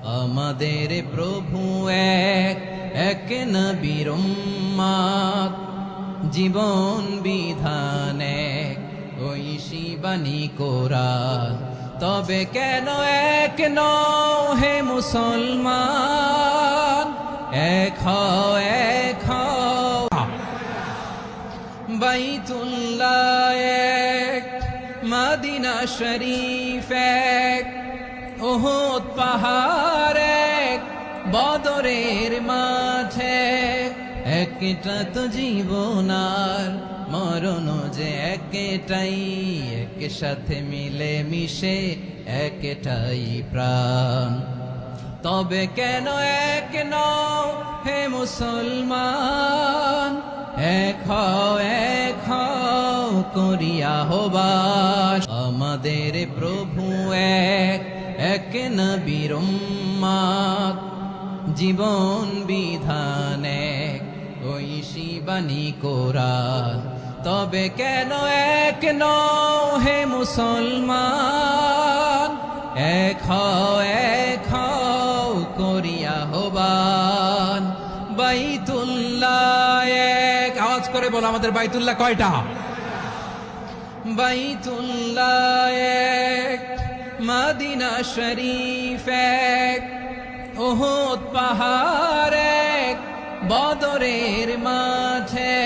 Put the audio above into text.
আমাদের প্রভু এক, এক নবীর উম্মত, জীবন বিধান এক, ঐশী বাণী কোরআন। তবে কেন এক নও হে মুসলমান? এক হও, এক হও। বাইতুল্লাহ এক, মদিনা শরীফ এক, উহুদ পাহাড় এক, বদরের মাঝে একটা তো জীবন আর মরণ যে একটাই, একসাথে মিলে মিশে একটাই প্রাণ। তবে কেন এক নও হে মুসলমান? এক হও, এক হও করিয়া আহ্বান। আমাদের প্রভু এক, এক নবীর উম্মত, জীবন বিধান এক, ঐশী বাণী কোরআন। তবে কেন এক নও হে মুসলমান? এক হও, এক হও করিয়া আহ্বান। বাইতুল্লাহ এক, আওয়াজ করে বলো আমাদের বাইতুল্লাহ কয়টা? বাইতুল্লাহ এক, মদিনা শরীফ এক, উহুদ পাহাড় এক, বদরের মাঝে